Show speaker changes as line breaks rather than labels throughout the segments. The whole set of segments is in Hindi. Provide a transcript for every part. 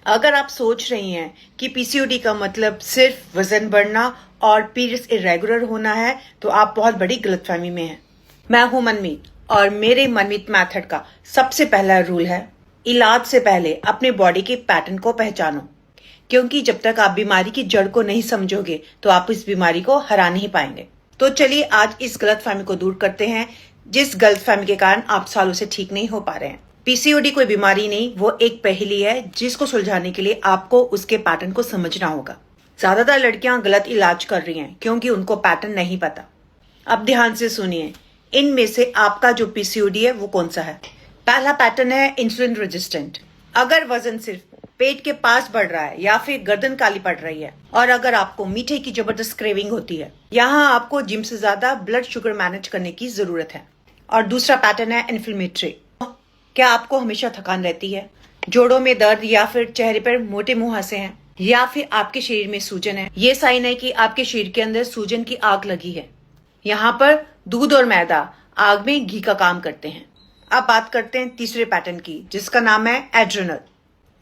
अगर आप सोच रही हैं कि पीसीओडी का मतलब सिर्फ वजन बढ़ना और पीरियड्स इरेगुलर होना है तो आप बहुत बड़ी गलतफहमी में हैं। मैं हूं मनमीत और मेरे मनमीत मेथड का सबसे पहला रूल है इलाज से पहले अपने बॉडी के पैटर्न को पहचानो, क्योंकि जब तक आप बीमारी की जड़ को नहीं समझोगे तो आप इस बीमारी को हरा नहीं पाएंगे। तो चलिए आज इस गलतफहमी को दूर करते हैं जिस गलतफहमी के कारण आप सालों से ठीक नहीं हो पा रहे हैं। पीसीओडी कोई बीमारी नहीं, वो एक पहेली है जिसको सुलझाने के लिए आपको उसके पैटर्न को समझना होगा। ज्यादातर लड़कियां गलत इलाज कर रही हैं क्योंकि उनको पैटर्न नहीं पता। अब ध्यान से सुनिए, इनमें से आपका जो पीसीओडी है वो कौन सा है। पहला पैटर्न है इंसुलिन रेजिस्टेंट। अगर वजन सिर्फ पेट के पास बढ़ रहा है या फिर गर्दन काली पड़ रही है और अगर आपको मीठे की जबरदस्त क्रेविंग होती है, यहाँ आपको जिम से ज्यादा ब्लड शुगर मैनेज करने की जरूरत है। और दूसरा पैटर्न है इन्फ्लेमेटरी। क्या आपको हमेशा थकान रहती है, जोड़ों में दर्द या फिर चेहरे पर मोटे मुहासे हैं या फिर आपके शरीर में सूजन है? ये साइन है कि आपके शरीर के अंदर सूजन की आग लगी है। यहाँ पर दूध और मैदा आग में घी का काम करते हैं। अब बात करते हैं तीसरे पैटर्न की जिसका नाम है एड्रेनल।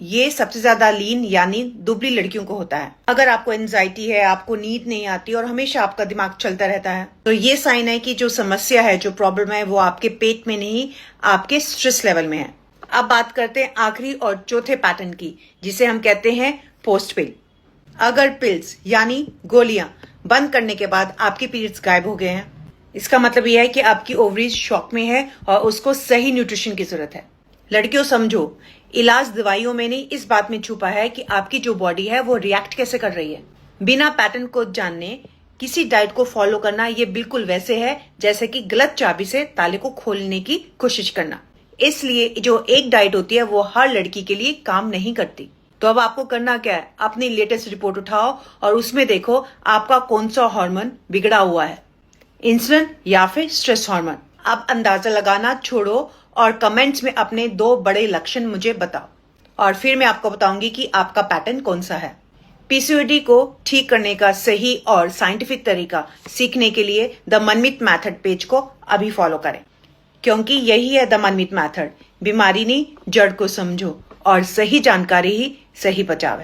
ये सबसे ज्यादा लीन यानी दुबली लड़कियों को होता है। अगर आपको एंजाइटी है, आपको नींद नहीं आती और हमेशा आपका दिमाग चलता रहता है तो ये साइन है कि जो समस्या है, जो प्रॉब्लम है वो आपके पेट में नहीं, आपके स्ट्रेस लेवल में है। अब बात करते हैं आखिरी और चौथे पैटर्न की जिसे हम कहते हैं पोस्ट पिल। अगर पिल्स यानी गोलियां बंद करने के बाद आपके पीरियड्स गायब हो गए हैं, इसका मतलब यह है कि आपकी ओवरीज शॉक में है और उसको सही न्यूट्रिशन की जरूरत है। लड़कियों समझो, इलाज दवाइयों में नहीं, इस बात में छुपा है कि आपकी जो बॉडी है वो रिएक्ट कैसे कर रही है। बिना पैटर्न को जानने किसी डाइट को फॉलो करना ये बिल्कुल वैसे है जैसे कि गलत चाबी से ताले को खोलने की कोशिश करना। इसलिए जो एक डाइट होती है वो हर लड़की के लिए काम नहीं करती। तो अब आपको करना क्या है, अपनी लेटेस्ट रिपोर्ट उठाओ और उसमें देखो आपका कौन सा हार्मोन बिगड़ा हुआ है, इंसुलिन या फिर स्ट्रेस हार्मोन। अब अंदाजा लगाना छोड़ो और कमेंट्स में अपने 2 बड़े लक्षण मुझे बताओ और फिर मैं आपको बताऊंगी कि आपका पैटर्न कौन सा है। पीसीओडी को ठीक करने का सही और साइंटिफिक तरीका सीखने के लिए द मनमीत मेथड पेज को अभी फॉलो करें, क्योंकि यही है द मनमीत मेथड। बीमारी नहीं, जड़ को समझो और सही जानकारी ही सही बचाव है।